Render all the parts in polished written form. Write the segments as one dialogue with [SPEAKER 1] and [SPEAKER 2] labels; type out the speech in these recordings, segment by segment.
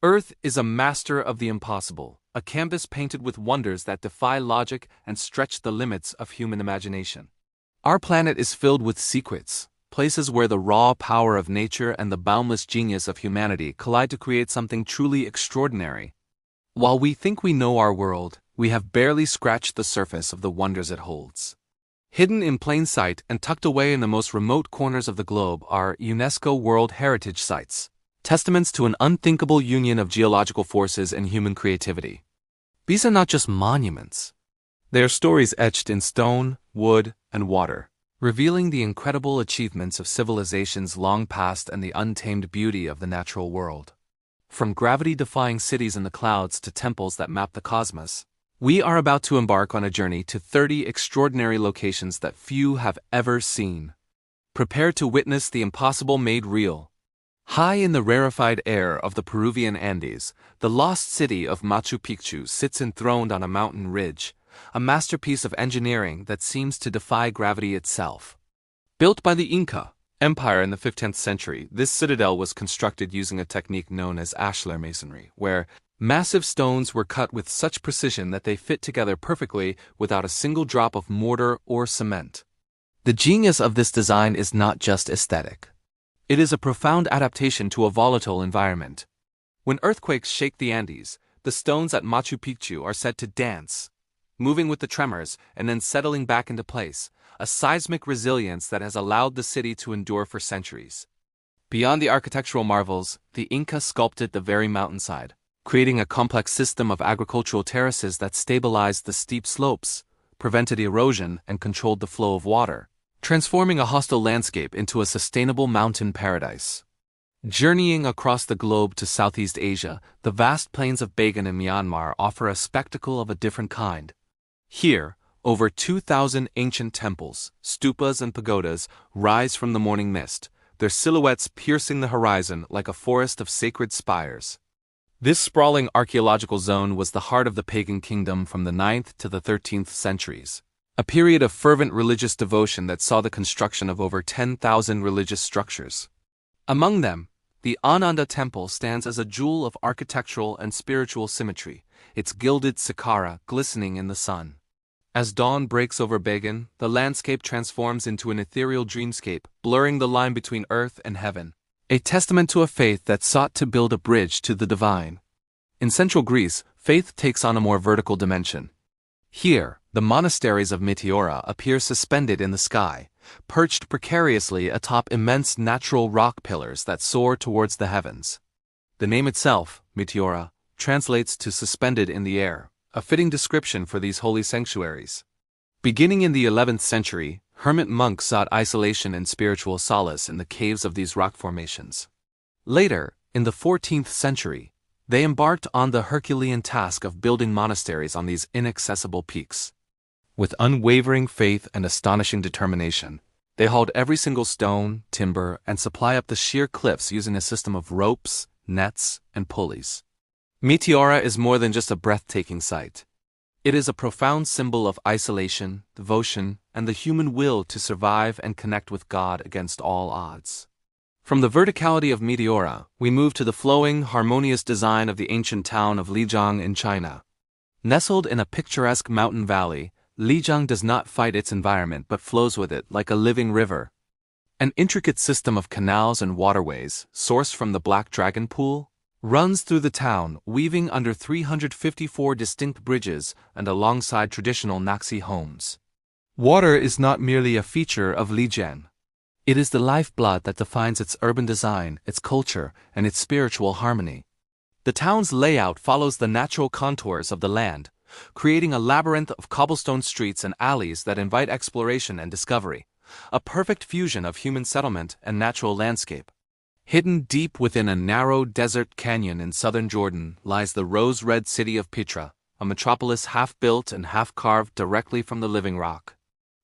[SPEAKER 1] Earth is a master of the impossible, a canvas painted with wonders that defy logic and stretch the limits of human imagination. Our planet is filled with secrets, places where the raw power of nature and the boundless genius of humanity collide to create something truly extraordinary. While we think we know our world, we have barely scratched the surface of the wonders it holds. Hidden in plain sight and tucked away in the most remote corners of the globe are UNESCO World Heritage Sites, testaments to an unthinkable union of geological forces and human creativity. These are not just monuments. They are stories etched in stone, wood, and water, revealing the incredible achievements of civilizations long past and the untamed beauty of the natural world. From gravity-defying cities in the clouds to temples that map the cosmos, we are about to embark on a journey to 30 extraordinary locations that few have ever seen. Prepare to witness the impossible made real. High in the rarefied air of the Peruvian Andes, the lost city of Machu Picchu sits enthroned on a mountain ridge, a masterpiece of engineering that seems to defy gravity itself. Built by the Inca Empire in the 15th century, this citadel was constructed using a technique known as ashlar masonry, where massive stones were cut with such precision that they fit together perfectly without a single drop of mortar or cement. The genius of this design is not just aesthetic. It is a profound adaptation to a volatile environment. When earthquakes shake the Andes, the stones at Machu Picchu are said to dance, moving with the tremors and then settling back into place, a seismic resilience that has allowed the city to endure for centuries. Beyond the architectural marvels, the Inca sculpted the very mountainside, creating a complex system of agricultural terraces that stabilized the steep slopes, prevented erosion, and controlled the flow of water, transforming a hostile landscape into a sustainable mountain paradise. Journeying across the globe to Southeast Asia, the vast plains of Bagan in Myanmar offer a spectacle of a different kind. Here, over 2,000 ancient temples, stupas and pagodas rise from the morning mist, their silhouettes piercing the horizon like a forest of sacred spires. This sprawling archaeological zone was the heart of the pagan kingdom from the 9th to the 13th centuries, a period of fervent religious devotion that saw the construction of over 10,000 religious structures. Among them, the Ananda Temple stands as a jewel of architectural and spiritual symmetry, its gilded sakkara glistening in the sun. As dawn breaks over Bagan, the landscape transforms into an ethereal dreamscape, blurring the line between earth and heaven, a testament to a faith that sought to build a bridge to the divine. In central Greece, faith takes on a more vertical dimension. Here, the monasteries of Meteora appear suspended in the sky, perched precariously atop immense natural rock pillars that soar towards the heavens. The name itself, Meteora, translates to suspended in the air, a fitting description for these holy sanctuaries. Beginning in the 11th century, hermit monks sought isolation and spiritual solace in the caves of these rock formations. Later, in the 14th century, they embarked on the Herculean task of building monasteries on these inaccessible peaks. With unwavering faith and astonishing determination, they hauled every single stone, timber, and supply up the sheer cliffs using a system of ropes, nets, and pulleys. Meteora is more than just a breathtaking sight. It is a profound symbol of isolation, devotion, and the human will to survive and connect with God against all odds. From the verticality of Meteora, we move to the flowing, harmonious design of the ancient town of Lijiang in China. Nestled in a picturesque mountain valley, Lijiang does not fight its environment but flows with it like a living river. An intricate system of canals and waterways, sourced from the Black Dragon Pool, runs through the town, weaving under 354 distinct bridges and alongside traditional Naxi homes. Water is not merely a feature of Lijiang. It is the lifeblood that defines its urban design, its culture, and its spiritual harmony. The town's layout follows the natural contours of the land, creating a labyrinth of cobblestone streets and alleys that invite exploration and discovery, a perfect fusion of human settlement and natural landscape. Hidden deep within a narrow desert canyon in southern Jordan lies the rose-red city of Petra, a metropolis half-built and half-carved directly from the living rock.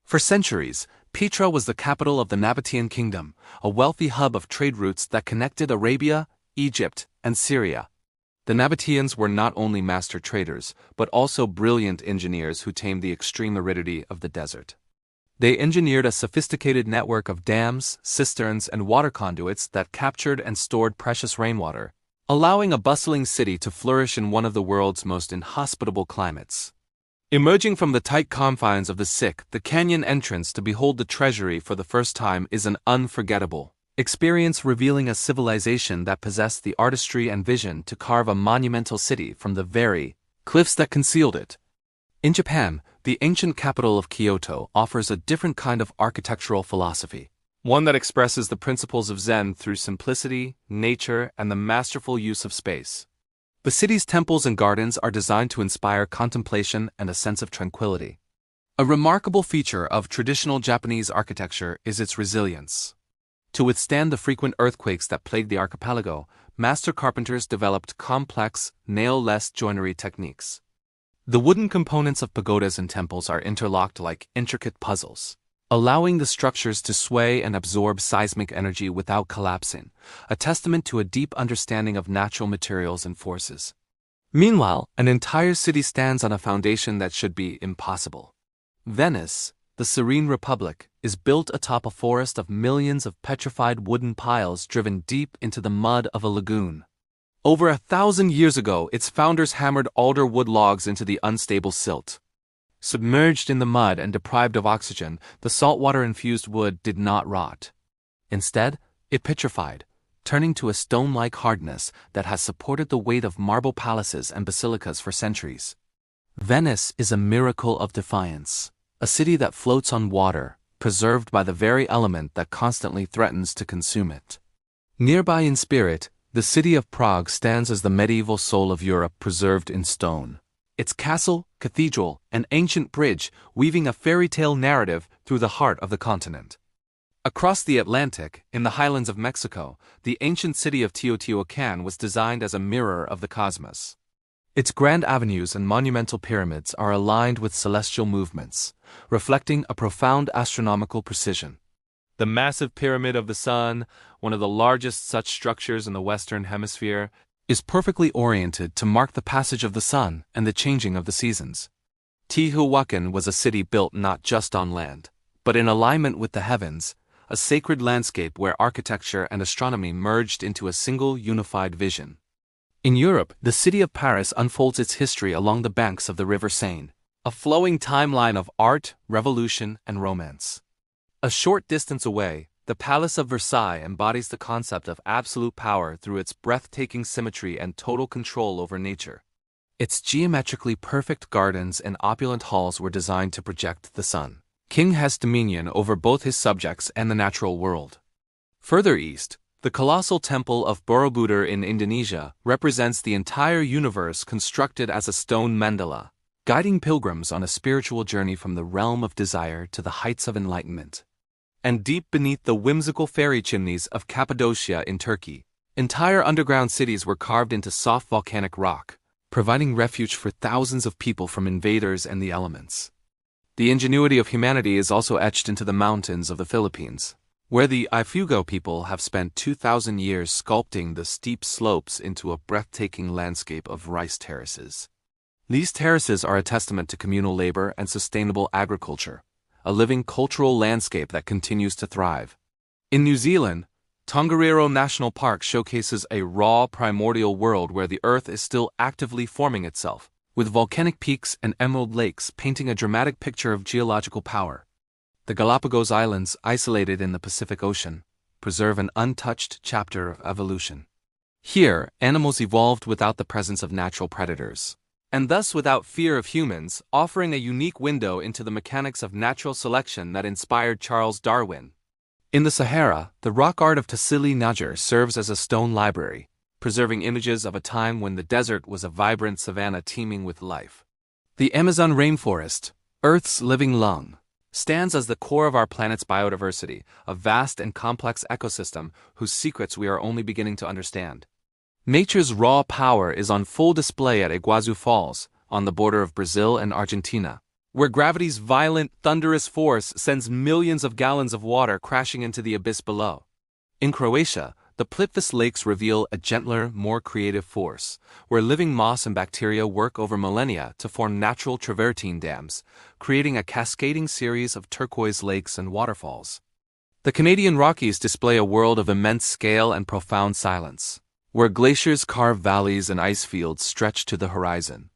[SPEAKER 1] For centuries, Petra was the capital of the Nabatean kingdom, a wealthy hub of trade routes that connected Arabia, Egypt, and Syria. The Nabateans were not only master traders, but also brilliant engineers who tamed the extreme aridity of the desert. They engineered a sophisticated network of dams, cisterns, and water conduits that captured and stored precious rainwater, allowing a bustling city to flourish in one of the world's most inhospitable climates. Emerging from the tight confines of the Sikh, the canyon entrance to behold the treasury for the first time is an unforgettable experience, revealing a civilization that possessed the artistry and vision to carve a monumental city from the very cliffs that concealed it. In Japan, the ancient capital of Kyoto offers a different kind of architectural philosophy, one that expresses the principles of Zen through simplicity, nature, and the masterful use of space. The city's temples and gardens are designed to inspire contemplation and a sense of tranquility. A remarkable feature of traditional Japanese architecture is its resilience. To withstand the frequent earthquakes that plague the archipelago, master carpenters developed complex, nail-less joinery techniques. The wooden components of pagodas and temples are interlocked like intricate puzzles, allowing the structures to sway and absorb seismic energy without collapsing, a testament to a deep understanding of natural materials and forces. Meanwhile, an entire city stands on a foundation that should be impossible. Venice, the serene republic, is built atop a forest of millions of petrified wooden piles driven deep into the mud of a lagoon. Over 1,000 years ago, its founders hammered alder wood logs into the unstable silt. Submerged in the mud and deprived of oxygen, the saltwater-infused wood did not rot. Instead, it petrified, turning to a stone-like hardness that has supported the weight of marble palaces and basilicas for centuries. Venice is a miracle of defiance, a city that floats on water, preserved by the very element that constantly threatens to consume it. Nearby in spirit, the city of Prague stands as the medieval soul of Europe preserved in stone. Its castle, cathedral, and ancient bridge weaving a fairy tale narrative through the heart of the continent. Across the Atlantic, in the highlands of Mexico, the ancient city of Teotihuacan was designed as a mirror of the cosmos. Its grand avenues and monumental pyramids are aligned with celestial movements, reflecting a profound astronomical precision. The massive Pyramid of the Sun, one of the largest such structures in the Western Hemisphere, is perfectly oriented to mark the passage of the sun and the changing of the seasons. Teotihuacan was a city built not just on land, but in alignment with the heavens, a sacred landscape where architecture and astronomy merged into a single unified vision. In Europe, the city of Paris unfolds its history along the banks of the River Seine, a flowing timeline of art, revolution, and romance. A short distance away, the Palace of Versailles embodies the concept of absolute power through its breathtaking symmetry and total control over nature. Its geometrically perfect gardens and opulent halls were designed to project the sun. King has dominion over both his subjects and the natural world. Further east, the colossal temple of Borobudur in Indonesia represents the entire universe constructed as a stone mandala, guiding pilgrims on a spiritual journey from the realm of desire to the heights of enlightenment. And deep beneath the whimsical fairy chimneys of Cappadocia in Turkey, entire underground cities were carved into soft volcanic rock, providing refuge for thousands of people from invaders and the elements. The ingenuity of humanity is also etched into the mountains of the Philippines, where the Ifugao people have spent 2,000 years sculpting the steep slopes into a breathtaking landscape of rice terraces. These terraces are a testament to communal labor and sustainable agriculture, a living cultural landscape that continues to thrive. In New Zealand, Tongariro National Park showcases a raw, primordial world where the earth is still actively forming itself, with volcanic peaks and emerald lakes painting a dramatic picture of geological power. The Galapagos Islands, isolated in the Pacific Ocean, preserve an untouched chapter of evolution. Here, animals evolved without the presence of natural predators, and thus without fear of humans, offering a unique window into the mechanics of natural selection that inspired Charles Darwin. In the Sahara, the rock art of Tassili N'Ajjer serves as a stone library, preserving images of a time when the desert was a vibrant savanna teeming with life. The Amazon rainforest, Earth's living lung, stands as the core of our planet's biodiversity, a vast and complex ecosystem whose secrets we are only beginning to understand. Nature's raw power is on full display at Iguazu Falls, on the border of Brazil and Argentina, where gravity's violent, thunderous force sends millions of gallons of water crashing into the abyss below. In Croatia, the Plitvice Lakes reveal a gentler, more creative force, where living moss and bacteria work over millennia to form natural travertine dams, creating a cascading series of turquoise lakes and waterfalls. The Canadian Rockies display a world of immense scale and profound silence, where glaciers carve valleys and ice fields stretch to the horizon.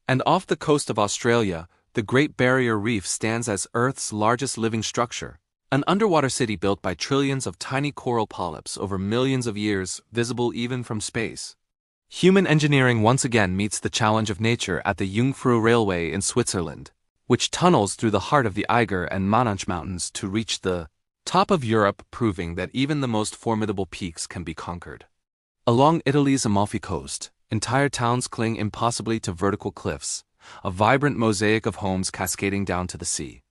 [SPEAKER 1] And off the coast of Australia, the Great Barrier Reef stands as Earth's largest living structure, an underwater city built by trillions of tiny coral polyps over millions of years, visible even from space. Human engineering once again meets the challenge of nature at the Jungfrau Railway in Switzerland, which tunnels through the heart of the Eiger and Monanch Mountains to reach the top of Europe, proving that even the most formidable peaks can be conquered. Along Italy's Amalfi Coast, entire towns cling impossibly to vertical cliffs, a vibrant mosaic of homes cascading down to the sea.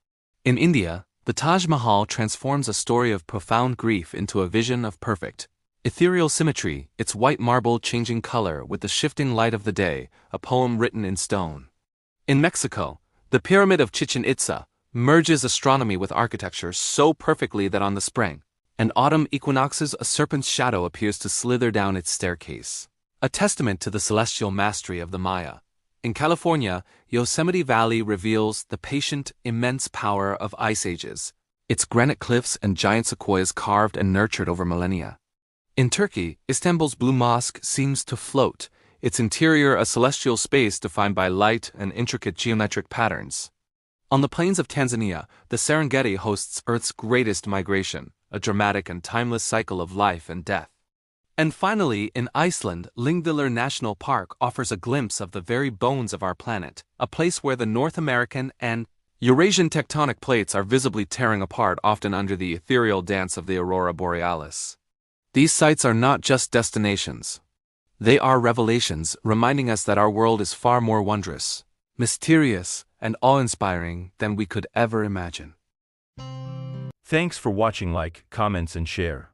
[SPEAKER 1] In India, the Taj Mahal transforms a story of profound grief into a vision of perfect, ethereal symmetry, its white marble changing color with the shifting light of the day, a poem written in stone. In Mexico, the Pyramid of Chichen Itza merges astronomy with architecture so perfectly that on the spring and autumn equinoxes a serpent's shadow appears to slither down its staircase, a testament to the celestial mastery of the Maya. In California, Yosemite Valley reveals the patient, immense power of ice ages, its granite cliffs and giant sequoias carved and nurtured over millennia. In Turkey, Istanbul's Blue Mosque seems to float, its interior a celestial space defined by light and intricate geometric patterns. On the plains of Tanzania, the Serengeti hosts Earth's greatest migration, a dramatic and timeless cycle of life and death. And finally, in Iceland, Lyngdalur National Park offers a glimpse of the very bones of our planet, a place where the North American and Eurasian tectonic plates are visibly tearing apart, often under the ethereal dance of the aurora borealis. These sites are not just destinations. They are revelations, reminding us that our world is far more wondrous, mysterious, and awe-inspiring than we could ever imagine.
[SPEAKER 2] Thanks for watching. Like, comments, and share.